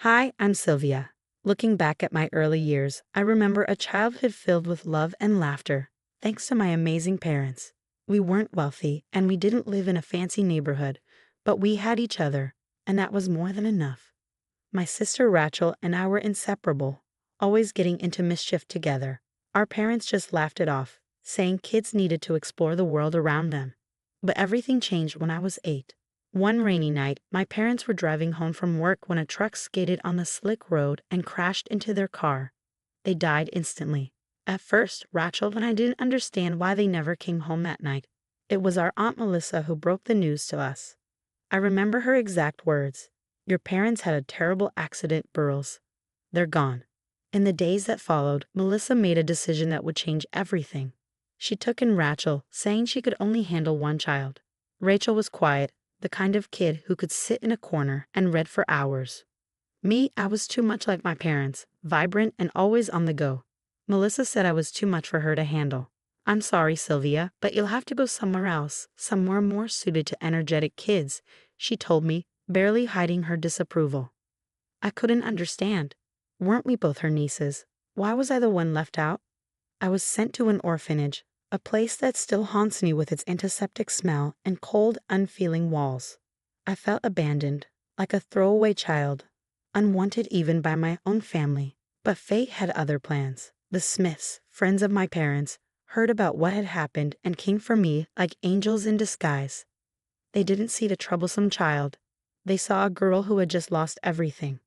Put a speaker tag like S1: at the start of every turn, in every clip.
S1: Hi, I'm Sylvia. Looking back at my early years, I remember a childhood filled with love and laughter, thanks to my amazing parents. We weren't wealthy and we didn't live in a fancy neighborhood, but we had each other, and that was more than enough. My sister Rachel and I were inseparable, always getting into mischief together. Our parents just laughed it off, saying kids needed to explore the world around them. But everything changed when I was 8. One rainy night, my parents were driving home from work when a truck skated on the slick road and crashed into their car. They died instantly. At first, Rachel and I didn't understand why they never came home that night. It was our Aunt Melissa who broke the news to us. I remember her exact words. Your parents had a terrible accident, Burles. They're gone. In the days that followed, Melissa made a decision that would change everything. She took in Rachel, saying she could only handle one child. Rachel was quiet, the kind of kid who could sit in a corner and read for hours. Me, I was too much like my parents, vibrant and always on the go. Melissa said I was too much for her to handle. I'm sorry, Sylvia, but you'll have to go somewhere else, somewhere more suited to energetic kids, she told me, barely hiding her disapproval. I couldn't understand. Weren't we both her nieces? Why was I the one left out? I was sent to an orphanage, a place that still haunts me with its antiseptic smell and cold, unfeeling walls. I felt abandoned, like a throwaway child, unwanted even by my own family. But fate had other plans. The Smiths, friends of my parents, heard about what had happened and came for me like angels in disguise. They didn't see the troublesome child. They saw a girl who had just lost everything.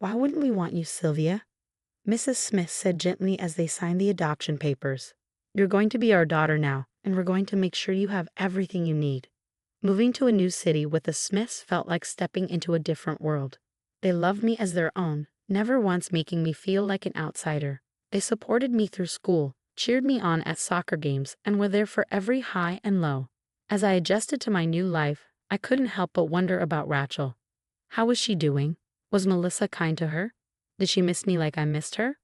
S1: Why wouldn't we want you, Sylvia? Mrs. Smith said gently as they signed the adoption papers. You're going to be our daughter now, and we're going to make sure you have everything you need. Moving to a new city with the Smiths felt like stepping into a different world. They loved me as their own, never once making me feel like an outsider. They supported me through school, cheered me on at soccer games, and were there for every high and low. As I adjusted to my new life, I couldn't help but wonder about Rachel. How was she doing? Was Melissa kind to her? Did she miss me like I missed her?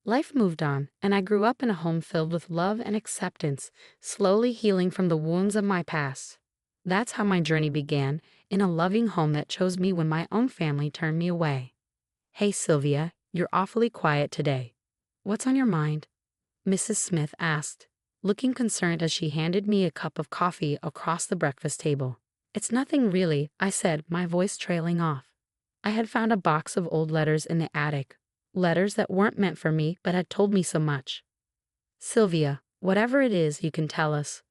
S1: Life moved on, and I grew up in a home filled with love and acceptance, slowly healing from the wounds of my past. That's how my journey began, in a loving home that chose me when my own family turned me away. Hey Sylvia, you're awfully quiet today. What's on your mind? Mrs. Smith asked, looking concerned as she handed me a cup of coffee across the breakfast table. It's nothing really, I said, my voice trailing off. I had found a box of old letters in the attic, letters that weren't meant for me but had told me so much. Sylvia, whatever it is, you can tell us.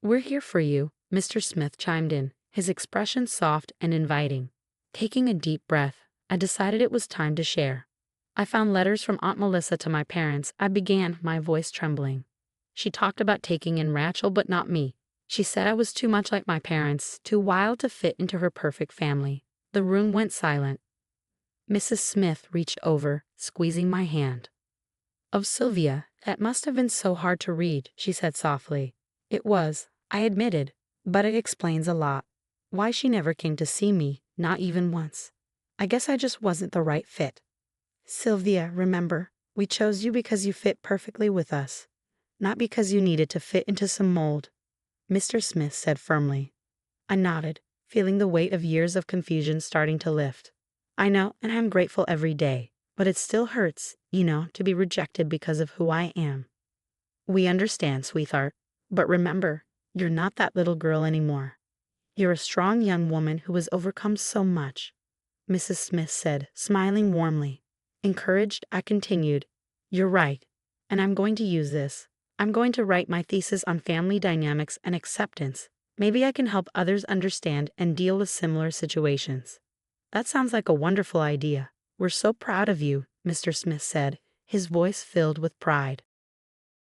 S1: We're here for you, Mr. Smith chimed in, his expression soft and inviting. Taking a deep breath, I decided it was time to share. I found letters from Aunt Melissa to my parents. I began, my voice trembling. She talked about taking in Rachel but not me. She said I was too much like my parents, too wild to fit into her perfect family. The room went silent. Mrs. Smith reached over, squeezing my hand. Oh, Sylvia, that must have been so hard to read, she said softly. It was, I admitted, but it explains a lot. Why she never came to see me, not even once. I guess I just wasn't the right fit. Sylvia, remember, we chose you because you fit perfectly with us, not because you needed to fit into some mold, Mr. Smith said firmly. I nodded, feeling the weight of years of confusion starting to lift. I know, and I'm grateful every day, but it still hurts, to be rejected because of who I am. We understand, sweetheart, but remember, you're not that little girl anymore. You're a strong young woman who has overcome so much, Mrs. Smith said, smiling warmly. Encouraged, I continued, You're right, and I'm going to use this. I'm going to write my thesis on family dynamics and acceptance. Maybe I can help others understand and deal with similar situations. That sounds like a wonderful idea. We're so proud of you, Mr. Smith said, his voice filled with pride.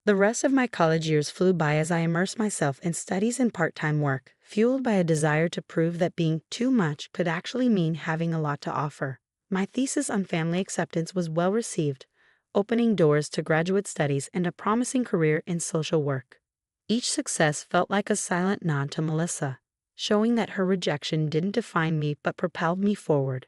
S1: The rest of my college years flew by as I immersed myself in studies and part-time work, fueled by a desire to prove that being too much could actually mean having a lot to offer. My thesis on family acceptance was well received, opening doors to graduate studies and a promising career in social work. Each success felt like a silent nod to Melissa, showing that her rejection didn't define me but propelled me forward.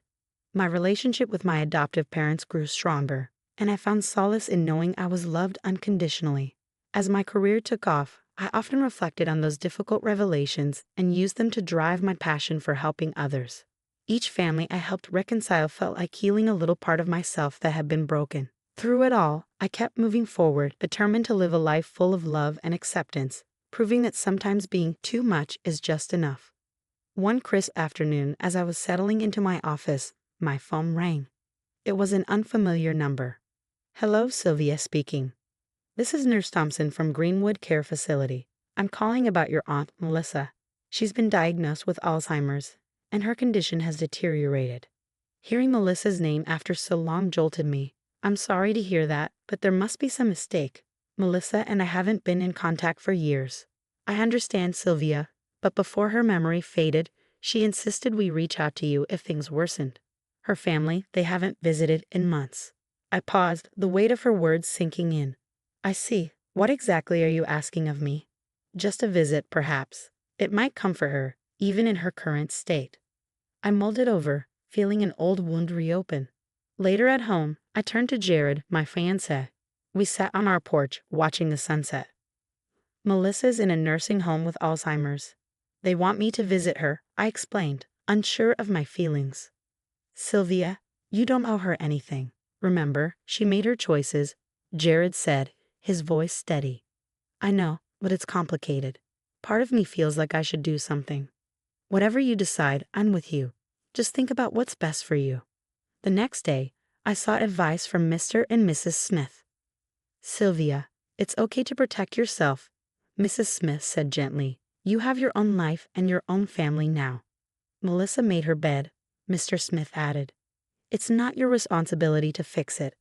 S1: My relationship with my adoptive parents grew stronger, and I found solace in knowing I was loved unconditionally. As my career took off, I often reflected on those difficult revelations and used them to drive my passion for helping others. Each family I helped reconcile felt like healing a little part of myself that had been broken. Through it all, I kept moving forward, determined to live a life full of love and acceptance, proving that sometimes being too much is just enough. One crisp afternoon, as I was settling into my office, my phone rang. It was an unfamiliar number. "Hello, Sylvia speaking. This is Nurse Thompson from Greenwood Care Facility. I'm calling about your aunt, Melissa. She's been diagnosed with Alzheimer's, and her condition has deteriorated." Hearing Melissa's name after so long jolted me. "I'm sorry to hear that, but there must be some mistake. Melissa and I haven't been in contact for years." "I understand, Sylvia, but before her memory faded, she insisted we reach out to you if things worsened. Her family, they haven't visited in months." I paused, the weight of her words sinking in. "I see. What exactly are you asking of me?" "Just a visit, perhaps. It might comfort her, even in her current state." I mulled it over, feeling an old wound reopen. Later at home, I turned to Jared, my fiancé. We sat on our porch, watching the sunset. "Melissa's in a nursing home with Alzheimer's. They want me to visit her," I explained, unsure of my feelings. "Sylvia, you don't owe her anything. Remember, she made her choices," Jared said, his voice steady. "I know, but it's complicated. Part of me feels like I should do something." "Whatever you decide, I'm with you. Just think about what's best for you." The next day, I sought advice from Mr. and Mrs. Smith. "Sylvia, it's okay to protect yourself," Mrs. Smith said gently. "You have your own life and your own family now." "Melissa made her bed," Mr. Smith added. "It's not your responsibility to fix it."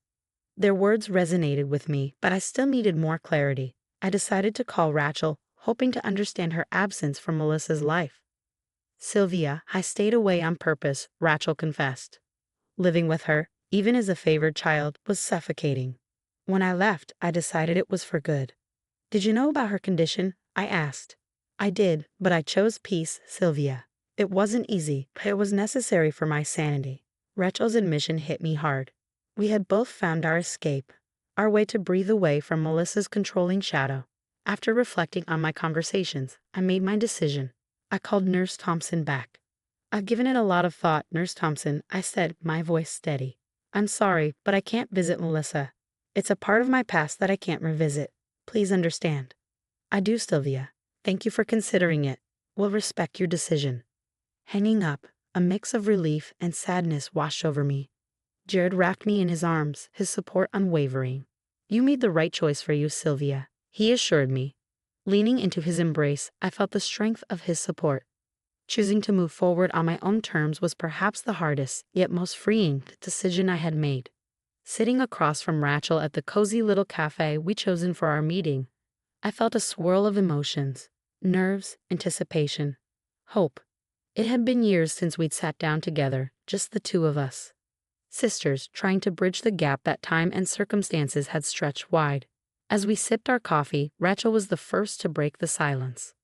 S1: Their words resonated with me, but I still needed more clarity. I decided to call Rachel, hoping to understand her absence from Melissa's life. "Sylvia, I stayed away on purpose," Rachel confessed. "Living with her, even as a favored child, was suffocating. When I left, I decided it was for good." "Did you know about her condition?" I asked. "I did, but I chose peace, Sylvia. It wasn't easy, but it was necessary for my sanity." Rachel's admission hit me hard. We had both found our escape, our way to breathe away from Melissa's controlling shadow. After reflecting on my conversations, I made my decision. I called Nurse Thompson back. "I've given it a lot of thought, Nurse Thompson," I said, my voice steady. "I'm sorry, but I can't visit Melissa. It's a part of my past that I can't revisit. Please understand." "I do, Sylvia. Thank you for considering it. We'll respect your decision." Hanging up, a mix of relief and sadness washed over me. Jared wrapped me in his arms, his support unwavering. "You made the right choice for you, Sylvia," he assured me. Leaning into his embrace, I felt the strength of his support. Choosing to move forward on my own terms was perhaps the hardest, yet most freeing, decision I had made. Sitting across from Rachel at the cozy little cafe we'd chosen for our meeting, I felt a swirl of emotions: nerves, anticipation, hope. It had been years since we'd sat down together, just the two of us. Sisters trying to bridge the gap that time and circumstances had stretched wide. As we sipped our coffee, Rachel was the first to break the silence.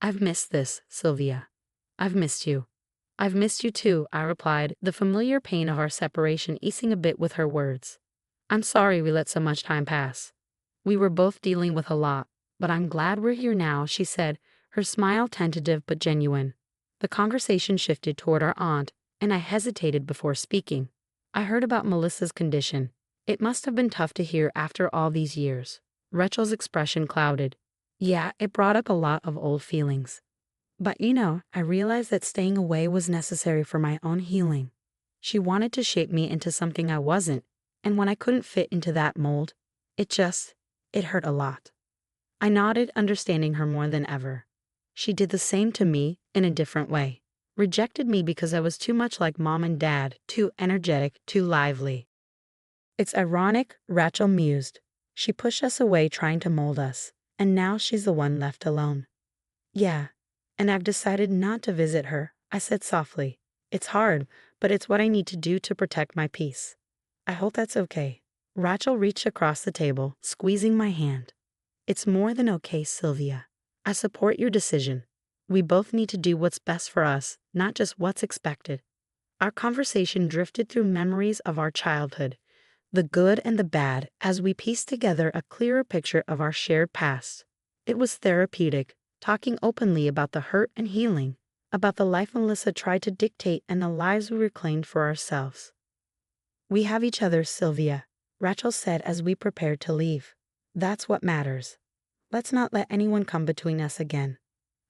S1: "I've missed this, Sylvia. I've missed you." "I've missed you too," I replied, the familiar pain of our separation easing a bit with her words. "I'm sorry we let so much time pass. We were both dealing with a lot, but I'm glad we're here now," she said, her smile tentative but genuine. The conversation shifted toward our aunt, and I hesitated before speaking. "I heard about Melissa's condition. It must have been tough to hear after all these years." Rachel's expression clouded. "Yeah, it brought up a lot of old feelings. But I realized that staying away was necessary for my own healing. She wanted to shape me into something I wasn't, and when I couldn't fit into that mold, it hurt a lot." I nodded, understanding her more than ever. She did the same to me, in a different way. Rejected me because I was too much like mom and dad, too energetic, too lively. "It's ironic," Rachel mused. "She pushed us away trying to mold us, and now she's the one left alone." "Yeah, and I've decided not to visit her," I said softly. "It's hard, but it's what I need to do to protect my peace." "I hope that's okay." Rachel reached across the table, squeezing my hand. "It's more than okay, Sylvia. I support your decision. We both need to do what's best for us, not just what's expected." Our conversation drifted through memories of our childhood, the good and the bad, as we pieced together a clearer picture of our shared past. It was therapeutic, talking openly about the hurt and healing, about the life Melissa tried to dictate and the lives we reclaimed for ourselves. "We have each other, Sylvia," Rachel said as we prepared to leave. "That's what matters. Let's not let anyone come between us again."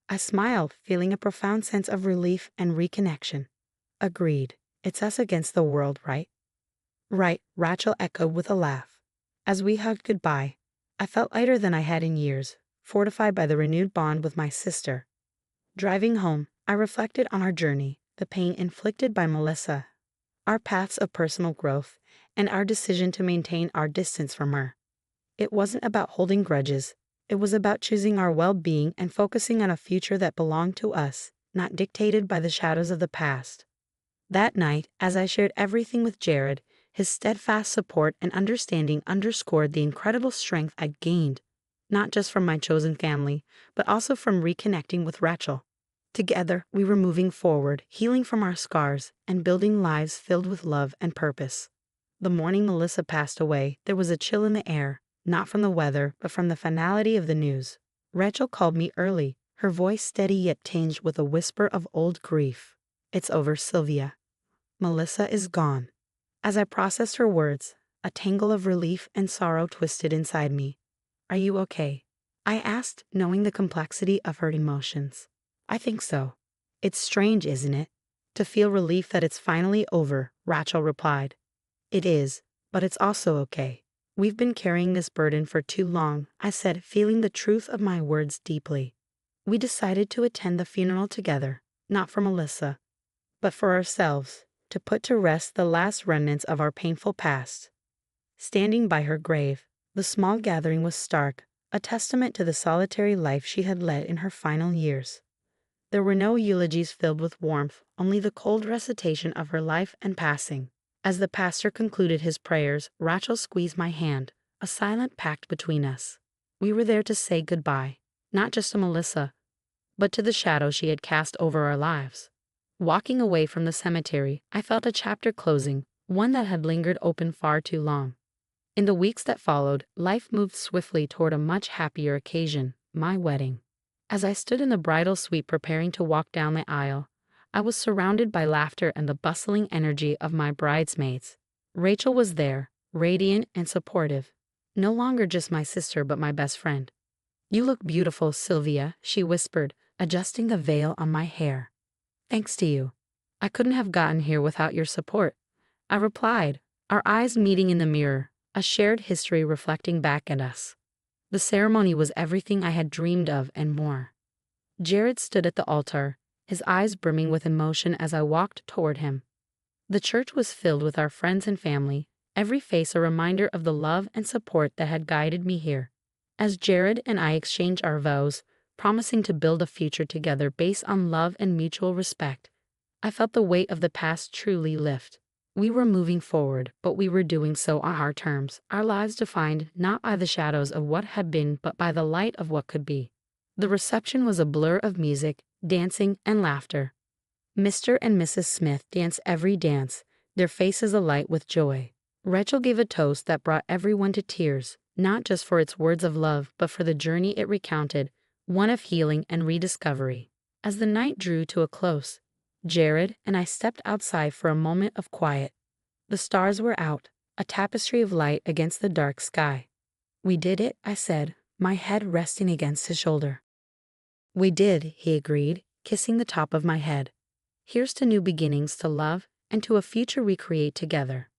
S1: I smiled, feeling a profound sense of relief and reconnection. "Agreed. It's us against the world, right?" "Right," Rachel echoed with a laugh. As we hugged goodbye, I felt lighter than I had in years, fortified by the renewed bond with my sister. Driving home, I reflected on our journey, the pain inflicted by Melissa, our paths of personal growth, and our decision to maintain our distance from her. It wasn't about holding grudges. It was about choosing our well-being and focusing on a future that belonged to us, not dictated by the shadows of the past. That night, as I shared everything with Jared, his steadfast support and understanding underscored the incredible strength I gained, not just from my chosen family, but also from reconnecting with Rachel. Together, we were moving forward, healing from our scars, and building lives filled with love and purpose. The morning Melissa passed away, there was a chill in the air, not from the weather, but from the finality of the news. Rachel called me early, her voice steady yet tinged with a whisper of old grief. "It's over, Sylvia. Melissa is gone." As I processed her words, a tangle of relief and sorrow twisted inside me. "Are you okay?" I asked, knowing the complexity of her emotions. "I think so. It's strange, isn't it? To feel relief that it's finally over," Rachel replied. "It is, but it's also okay. We've been carrying this burden for too long," I said, feeling the truth of my words deeply. We decided to attend the funeral together, not for Melissa, but for ourselves, to put to rest the last remnants of our painful past. Standing by her grave, the small gathering was stark, a testament to the solitary life she had led in her final years. There were no eulogies filled with warmth, only the cold recitation of her life and passing. As the pastor concluded his prayers, Rachel squeezed my hand, a silent pact between us. We were there to say goodbye, not just to Melissa, but to the shadow she had cast over our lives. Walking away from the cemetery, I felt a chapter closing, one that had lingered open far too long. In the weeks that followed, life moved swiftly toward a much happier occasion, my wedding. As I stood in the bridal suite preparing to walk down the aisle, I was surrounded by laughter and the bustling energy of my bridesmaids. Rachel was there, radiant and supportive, no longer just my sister but my best friend. "You look beautiful, Sylvia," she whispered, adjusting the veil on my hair. "Thanks to you. I couldn't have gotten here without your support," I replied, our eyes meeting in the mirror, a shared history reflecting back at us. The ceremony was everything I had dreamed of and more. Jared stood at the altar, his eyes brimming with emotion as I walked toward him. The church was filled with our friends and family, every face a reminder of the love and support that had guided me here. As Jared and I exchanged our vows, promising to build a future together based on love and mutual respect, I felt the weight of the past truly lift. We were moving forward, but we were doing so on our terms, our lives defined not by the shadows of what had been but by the light of what could be. The reception was a blur of music, dancing, and laughter. Mr. and Mrs. Smith danced every dance, their faces alight with joy. Rachel gave a toast that brought everyone to tears, not just for its words of love but for the journey it recounted, one of healing and rediscovery. As the night drew to a close, Jared and I stepped outside for a moment of quiet. The stars were out, a tapestry of light against the dark sky. "We did it," I said, my head resting against his shoulder. "We did," he agreed, kissing the top of my head. "Here's to new beginnings, to love, and to a future we create together."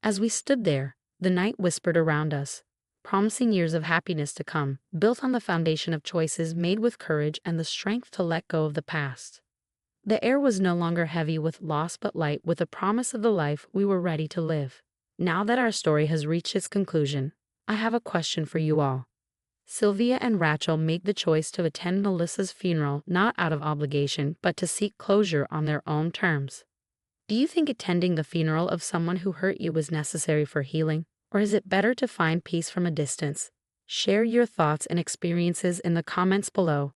S1: As we stood there, the night whispered around us, promising years of happiness to come, built on the foundation of choices made with courage and the strength to let go of the past. The air was no longer heavy with loss but light with the promise of the life we were ready to live. Now that our story has reached its conclusion, I have a question for you all. Sylvia and Rachel made the choice to attend Melissa's funeral not out of obligation but to seek closure on their own terms. Do you think attending the funeral of someone who hurt you was necessary for healing, or is it better to find peace from a distance? Share your thoughts and experiences in the comments below.